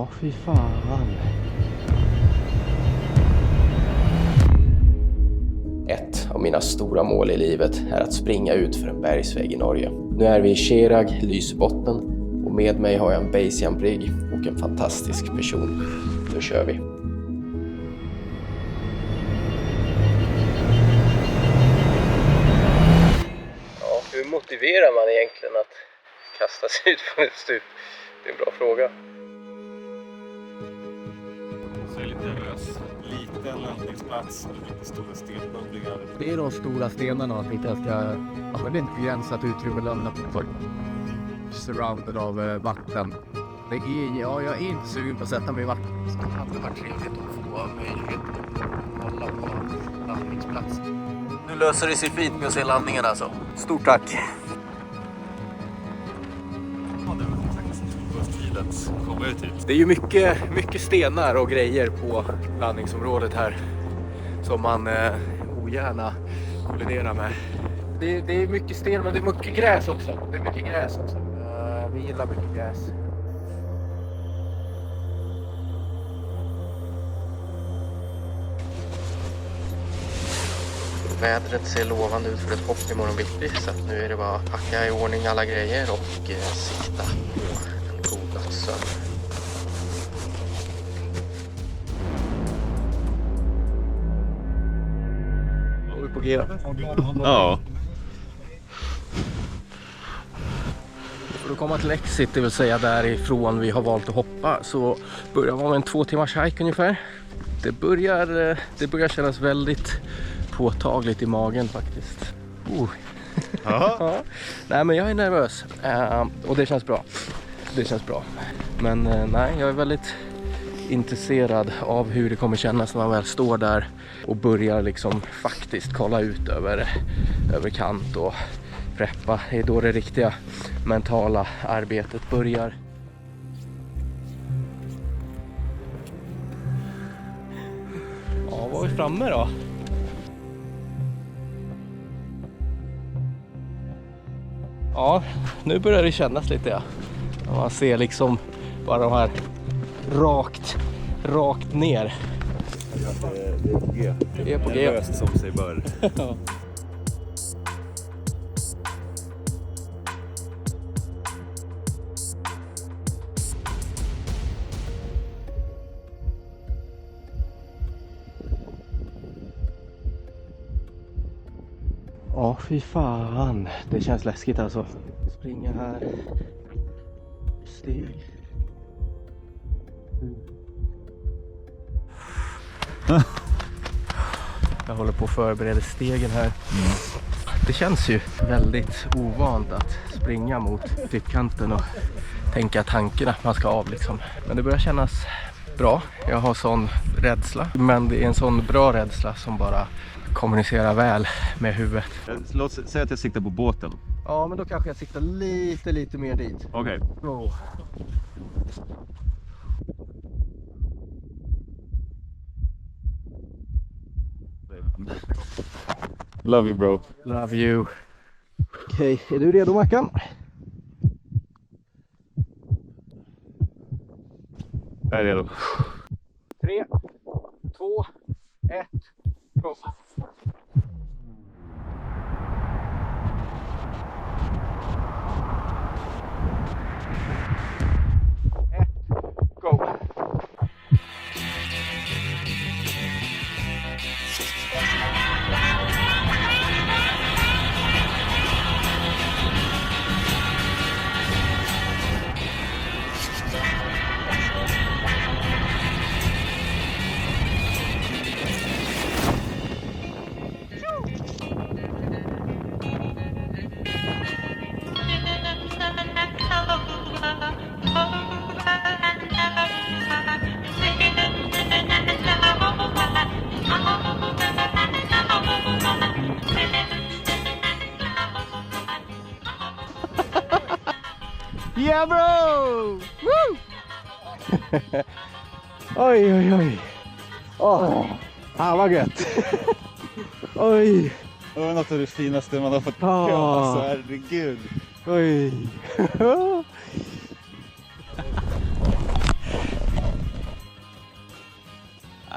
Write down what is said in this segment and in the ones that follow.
Ja, fy fan. Ett av mina stora mål i livet är att springa ut för en bergsvägg i Norge. Nu är vi i Kerag, Lysbotten, och med mig har jag en basejump-rigg och en fantastisk person. Nu kör vi! Ja, hur motiverar man egentligen att kasta sig ut från ett stup? Det är en bra fråga. Så är lite nervös. Liten landningsplats och lite stora stenbubblingar. Det är de stora stenarna att inte ska använda ett begränsat utrymme lämna för. Surrounded av vatten. Det är, ja, jag är inte sugen på att sätta mig i vatten. Så det hade varit trevligt att få möjlighet att hålla på landningsplats. Nu löser det sig fint med att se landningen alltså. Stort tack! Det är ju mycket stenar och grejer på landningsområdet här som man ogärna kolliderar med. Det är mycket sten, men det är mycket gräs också. Vi gillar mycket gräs. Vädret ser lovande ut för ett hopp imorgon bitti, så att nu är det bara att packa i ordning alla grejer och sikta på en god nattsömn. Är vi på G? Ja. För att komma till exit, det vill säga därifrån vi har valt att hoppa, så börjar det vara en 2 timmars hike ungefär. Det börjar kännas väldigt påtagligt i magen faktiskt. Ja. Nej, men jag är nervös och det känns bra. Men nej, jag är väldigt intresserad av hur det kommer kännas när man väl står där och börjar liksom faktiskt kolla ut över kant och preppa. Det är då det riktiga mentala arbetet börjar. Ja, var vi framme då? Ja, nu börjar det kännas lite, ja. Man ser liksom bara de här rakt ner. Det är på G. Det är på G. Löst som sig bör. Ja, fy fan. Det känns läskigt alltså. Springa här. Steg. Jag håller på att förbereda stegen här. Det känns ju väldigt ovant att springa mot typkanten och tänka tanken att man ska av liksom. Men det börjar kännas bra. Jag har sån rädsla. Men det är en sån bra rädsla som bara kommunicerar väl med huvudet. Låt säga att jag siktar på båten. Ja, men då kanske jag siktar lite mer dit. Okej. Oh. Love you, bro. Love you. Okej, är du redo, Mackan? Jag är redo. 3, 2, 1, go! Go! Yeah, bro! Woo! Oj. Vad gött. Oj. Det var något av det finaste man har fått pröva, så herregud. Oj.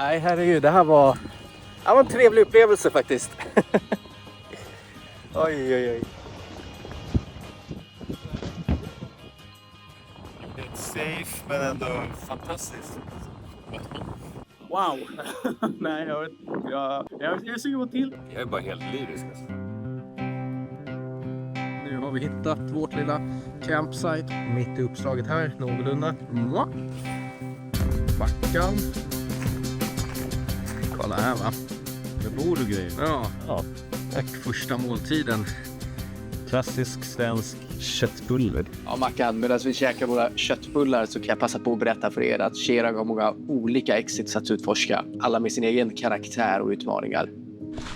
Nej, herregud, det var en trevlig upplevelse faktiskt. Oj. Helt safe men ändå fantastiskt. Wow! Nej, jag är sugen på till. Jag är bara helt lyrisk alltså. Nu har vi hittat vårt lilla campsite mitt i uppslaget här, någorlunda. Backan. Kolla här va. Med bord och grejer. Ja. Ja. Och första måltiden. Klassisk svensk köttbulle. Ja, Mackan, medan vi käkar våra köttbullar så kan jag passa på att berätta för er att Cherag har många olika exits att utforska. Alla med sin egen karaktär och utmaningar.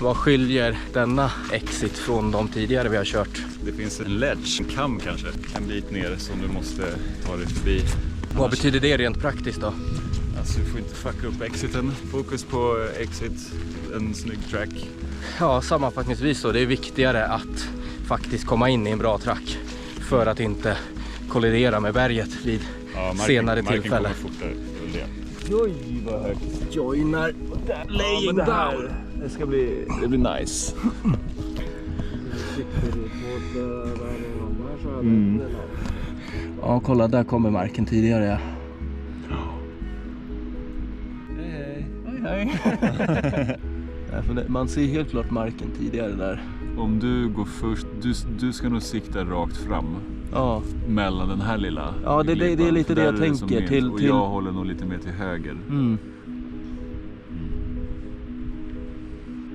Vad skiljer denna exit från de tidigare vi har kört? Det finns en ledge, en kam kanske, en bit ner som du måste ta dig förbi. Vad betyder det rent praktiskt då? Alltså du får inte fucka upp exiten. Fokus på exit, en snygg track. Ja, sammanfattningsvis så, det är viktigare att faktiskt komma in i en bra track för att inte kollidera med berget vid senare tillfälle. Marken kommer fortare. Oj, vad högt. Joinar. Laying down. Det blir nice. Ja, kolla, där kommer marken tidigare. Hej. Man ser helt klart marken tidigare där. Om du går först, du ska nog sikta rakt fram. Ja. Mellan den här lilla. Ja, det är lite det jag tänker. Och jag håller nog lite mer till höger.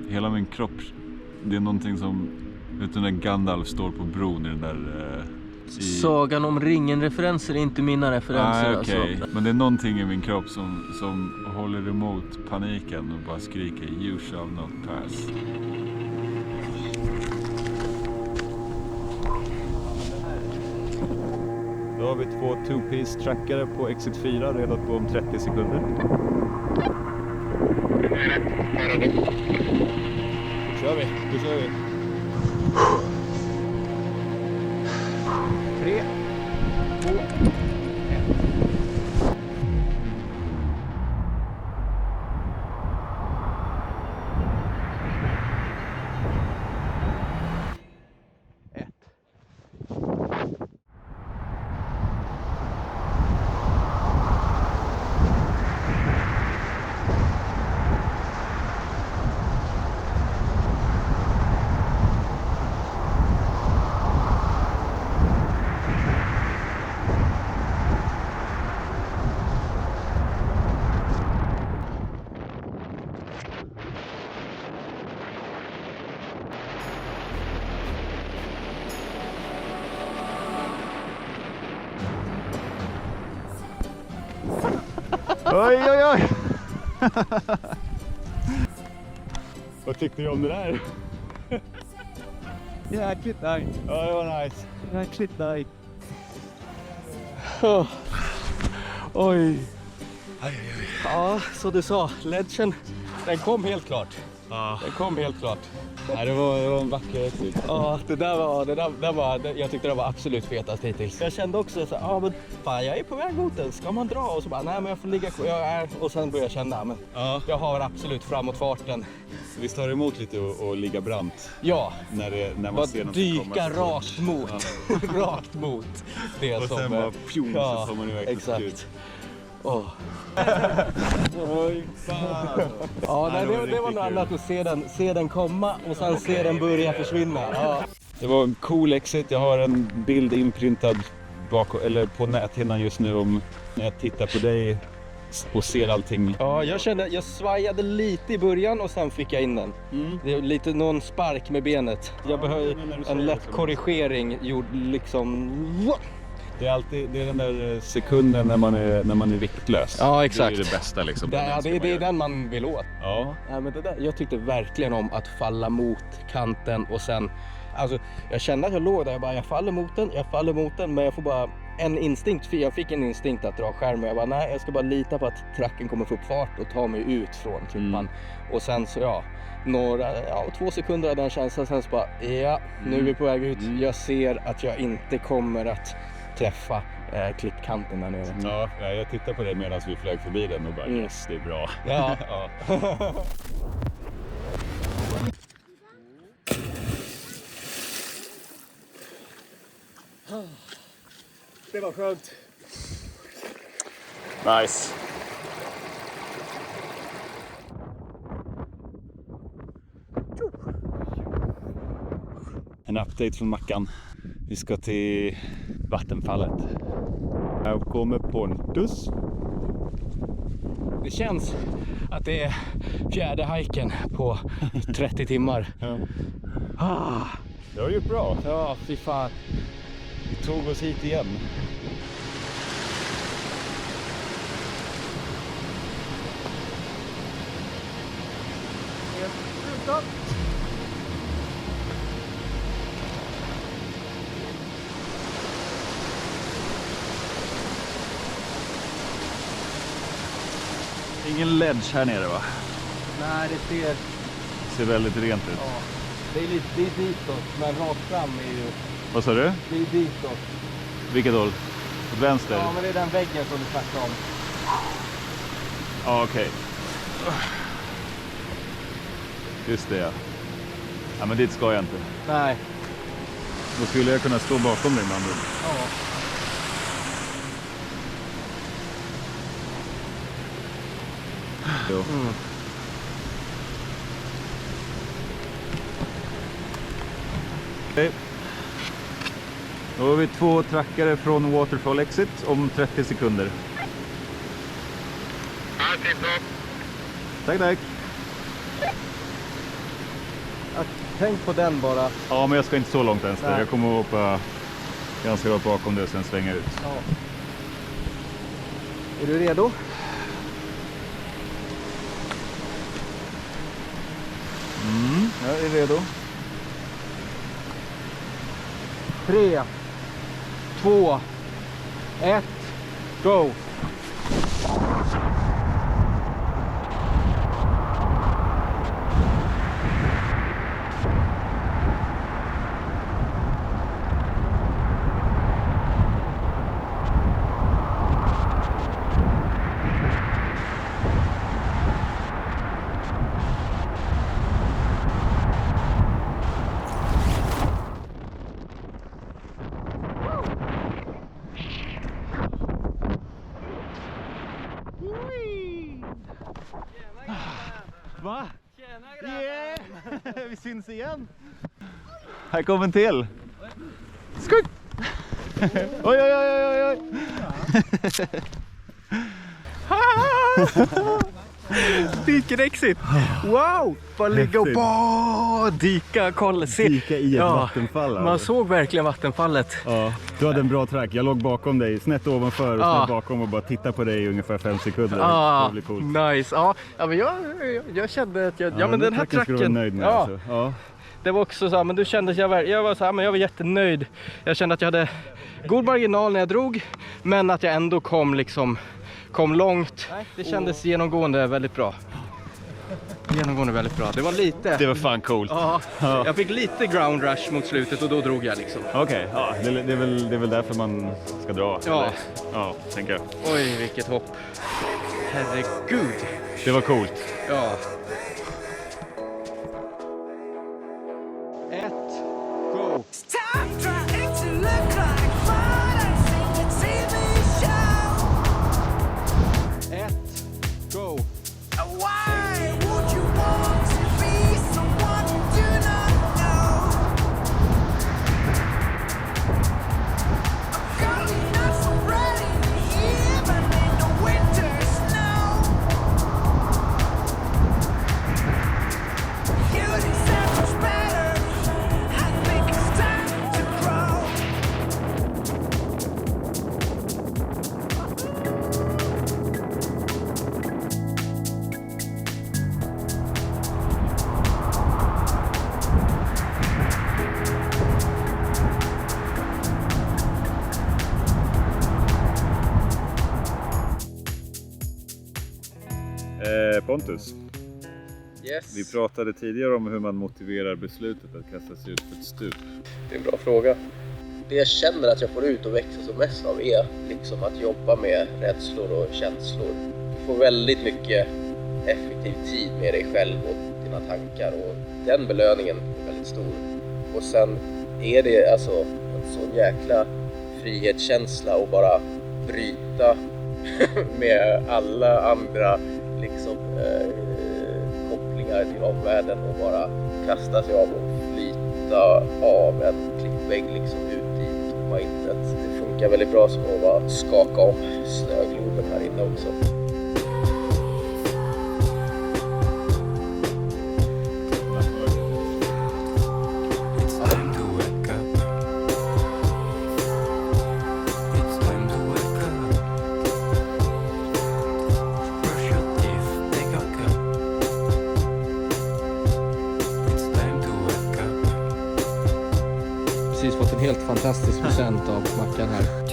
Hela min kropp, det är någonting som, utan när Gandalf står på bron i den där... Sagan om ringen-referenser är inte mina referenser. Okej. Alltså. Men det är någonting i min kropp som håller emot paniken och bara skriker "You shall not pass". Då har vi 2 two-piece trackare på exit 4 redan på om 30 sekunder. Då kör vi. 3, 2, 1. Oj. Vad tyckte du om det där? Jäkligt nice. Ja, det var nice. Jäkligt nice. Oj. Ja, så du sa, ledgen, den kom helt klart. Ja. Den kom helt klart. Nej, det var en vacker exit. Ja, det där var, jag tyckte det var absolut fetast hittills. Jag kände också så här, men fan, jag är på väg mot den, ska man dra? Och så bara, nej men jag får ligga kvar, och sen började jag känna, men jag har absolut framåt farten. Visst har det emot lite att ligga brant? Ja, När man ser något dyka rakt mot, rakt mot det och som... sen bara pjong, så får man iväg. Exakt. Oj, fan. Ja, nej, det var något annat att se den komma och sen se den börja försvinna. Ja. Det var en cool exit. Jag har en bild inprintad på näthinnan just nu om när jag tittar på dig och ser allting. Ja, jag svajade lite i början och sen fick jag in den. Det är lite någon spark med benet. Jag behöver en lätt korrigering gjord liksom. Det är den där sekunden när man är viktlös. Ja, exakt. Det är det bästa liksom. Det är den man vill åt. Ja. Ja, men det där, jag tyckte verkligen om att falla mot kanten och sen, alltså jag kände att jag låg där, jag faller mot den, men jag får bara en instinkt, jag fick en instinkt att dra skärmen. Jag bara, nej, jag ska bara lita på att tracken kommer få upp fart och ta mig ut från klippan. Och sen så, 2 sekunder av den känslan, sen så bara, nu är vi på väg ut. Jag ser att jag inte kommer att träffa klippkanten där nere. Ja, jag tittar på det medan vi flög förbi den och bara yes, det är bra. Ja. Ja. Det var skönt. Nice. En update från Mackan. Vi ska till vattenfallet. Här kommer Pontus. Det känns att det är fjärde hiken på 30 timmar. Ja. Ah, Det har gjort bra. ja, fy fan. Vi tog oss hit igen. Ingen ledge här nere, va? Nej, det Ser väldigt rent ut. ja, det är ditåt, men rakt fram är ju, Vad sa du? det är ditåt. Vilket håll? Åt vänster? Ja, men det är den väggen som du snackade om. Ja, okej. Just det, ja. Ja, men dit ska jag inte. Nej. Då skulle jag kunna stå bakom dig med andra ord. Ja. Jo. Mm. Okej. Då har vi 2 trackare från Waterfall Exit om 30 sekunder. Tack, tack. Tänk på den bara. Ja, men jag ska inte så långt ens där. Nej. Jag kommer att hoppa ganska rakt bakom det och sen svänga ut. Ja. Är du redo? Jag är redo. 3, 2, 1, go! Va? Yeah! Vi syns igen. Här kommer en till. Skut! Oj, oj, oj, oj, oj. Vilken exit! Wow! Bara ligga och dika, kolla, se. Dika i ett vattenfall. Man såg verkligen vattenfallet. Ja, du hade en bra track. Jag låg bakom dig, snett ovanför och snett bakom och bara titta på dig i ungefär 5 sekunder. Det blir coolt. Nice. Ja, men jag kände att men den här tracken skulle du vara nöjd med, alltså. Ja. Det var också så här, men du kände jag var så här, men jag var jättenöjd. Jag kände att jag hade god marginal när jag drog, men att jag ändå kom långt. Det kändes genomgående väldigt bra. Det var lite. Det var fan coolt. Ja, jag fick lite ground rush mot slutet och då drog jag liksom. Okej, ja, det är väl därför man ska dra. Ja. Eller? Ja, tänker jag. Oj, vilket hopp. Herregud. Det var coolt. Ja. 1, go. Stop trying to look like fun and think it's TV show. 1, go. Why would you want to be someone you do not know? I'm calling out for rain, even in the winter snow. You deserve much better. I think it's time to grow. Pontus, Yes. vi pratade tidigare om hur man motiverar beslutet att kasta sig ut för ett stup. Det är en bra fråga. det jag känner att jag får ut och växer som mest av är liksom att jobba med rädslor och känslor. Du får väldigt mycket effektiv tid med dig själv och dina tankar, och den belöningen är väldigt stor. Och sen är det alltså en sån jäkla frihetskänsla och bara bryta med alla andra liksom kopplingar till omvärlden och bara kasta sig av och flyta av en klippvägg liksom ut i tomma intet. Det funkar väldigt bra som att bara skaka om snögloben här inne också. Precis fått en helt fantastisk present av Mackan här.